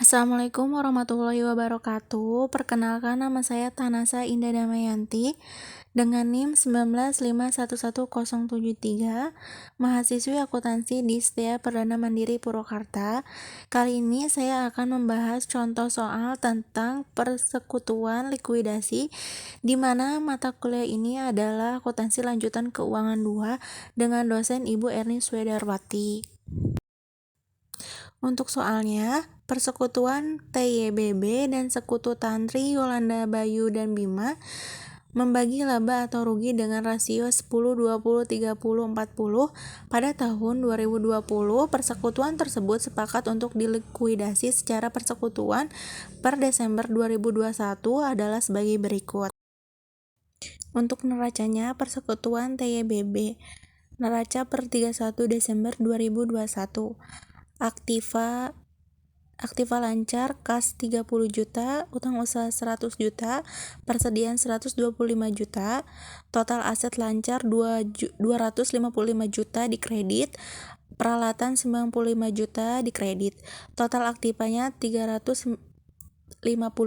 Assalamualaikum warahmatullahi wabarakatuh. Perkenalkan, nama saya Tanasa Indah Damayanti dengan NIM 195111073, mahasiswi akuntansi di Setia Perdana Mandiri Purwakarta. Kali ini saya akan membahas contoh soal tentang persekutuan likuidasi, di mana mata kuliah ini adalah akuntansi lanjutan keuangan 2 dengan dosen Ibu Erni Swedarwati. Untuk soalnya, persekutuan TYBB dan sekutu Tantri, Yolanda, Bayu, dan Bima membagi laba atau rugi dengan rasio 10, 20, 30, 40. Pada tahun 2020, persekutuan tersebut sepakat untuk dilikuidasi secara persekutuan per Desember 2021 adalah sebagai berikut. Untuk neracanya, persekutuan TYBB neraca per 31 Desember 2021. Aktiva lancar, kas 30 juta, utang usaha 100 juta, persediaan 125 juta, total aset lancar 255 juta di kredit, peralatan 95 juta di kredit, total aktivanya 350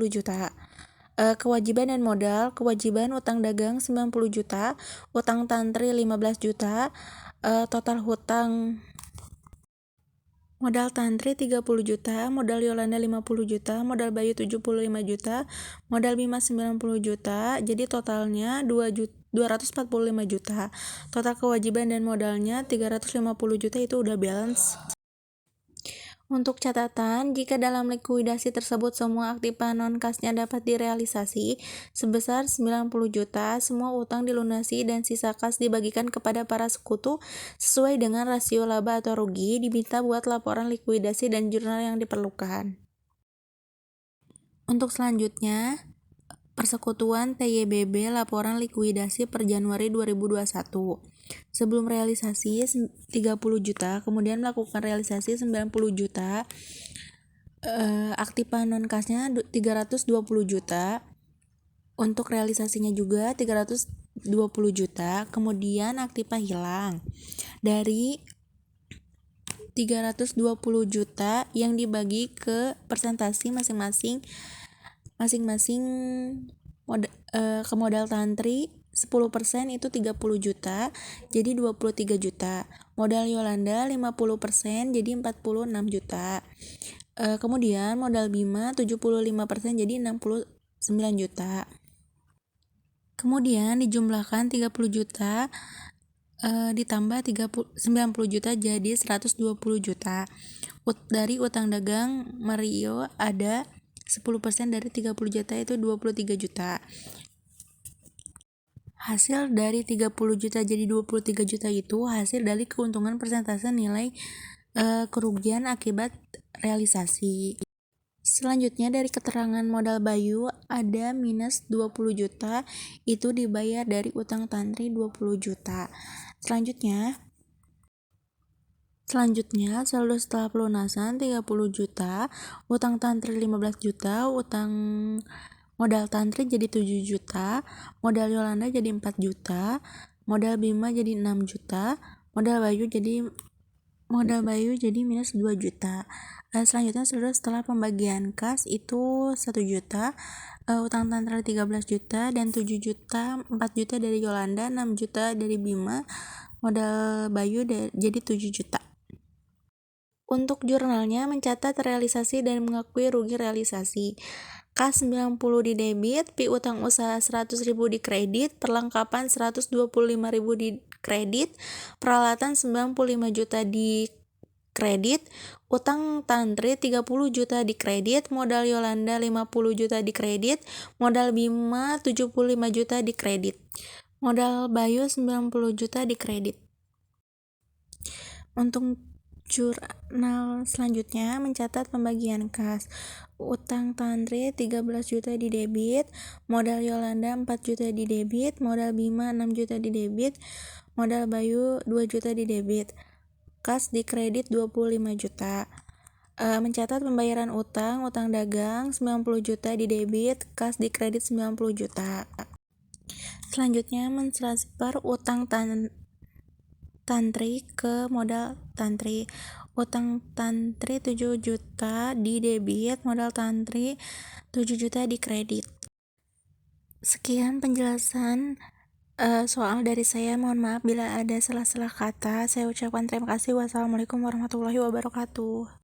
juta. Kewajiban dan modal, kewajiban utang dagang 90 juta, utang tantri 15 juta, total hutang modal Tantri 30 juta, modal Yolanda 50 juta, modal Bayu 75 juta, modal Bima 90 juta, jadi totalnya 245 juta. Total kewajiban dan modalnya 350 juta, itu udah balance. Untuk catatan, jika dalam likuidasi tersebut semua aktiva non-kasnya dapat direalisasi sebesar 90 juta, semua utang dilunasi dan sisa kas dibagikan kepada para sekutu sesuai dengan rasio laba atau rugi, diminta buat laporan likuidasi dan jurnal yang diperlukan. Untuk selanjutnya, persekutuan TYBB laporan likuidasi per Januari 2021. Sebelum realisasi 30 juta, kemudian melakukan realisasi 90 juta, aktiva non-kasnya 320 juta, untuk realisasinya juga 320 juta, kemudian aktiva hilang. Dari 320 juta yang dibagi ke presentasi masing-masing ke modal Tantri 10% itu 30 juta, jadi 23 juta. Modal Yolanda 50% jadi 46 juta. Kemudian modal Bima 75% jadi 69 juta. Kemudian dijumlahkan 30 juta ditambah 90 juta jadi 120 juta. Dari utang dagang Mario ada 10% dari 30 juta itu 23 juta. Hasil dari 30 juta jadi 23 juta itu hasil dari keuntungan persentase nilai kerugian akibat realisasi. Selanjutnya dari keterangan modal Bayu ada minus 20 juta, itu dibayar dari utang Tantri 20 juta. Selanjutnya saldo setelah pelunasan 30 juta, utang Tantri 15 juta, utang modal Tantri jadi 7 juta, modal Yolanda jadi 4 juta, modal Bima jadi 6 juta, modal Bayu jadi minus 2 juta. Selanjutnya saldo setelah pembagian kas itu 1 juta, utang Tantri 13 juta dan 7 juta, 4 juta dari Yolanda, 6 juta dari Bima, modal Bayu jadi 7 juta. Untuk jurnalnya mencatat realisasi dan mengakui rugi realisasi. Kas 90 di debit, pi utang usaha 100.000 di kredit, perlengkapan 125.000 di kredit, peralatan 95 juta di kredit, utang Tantri 30 juta di kredit, modal Yolanda 50 juta di kredit, modal Bima 75 juta di kredit, modal Bayu 90 juta di kredit. Untuk jurnal selanjutnya mencatat pembagian kas. Utang Tantri 13 juta di debit, modal Yolanda 4 juta di debit, modal Bima 6 juta di debit, modal Bayu 2 juta di debit. Kas di kredit 25 juta. Mencatat pembayaran utang dagang 90 juta di debit, kas di kredit 90 juta. Selanjutnya mentransfer utang Tantri ke modal Tantri. utang Tantri 7 juta di debit, modal Tantri 7 juta di kredit. Sekian penjelasan soal dari saya. Mohon maaf bila ada salah-salah kata. Saya ucapkan terima kasih. Wassalamualaikum warahmatullahi wabarakatuh.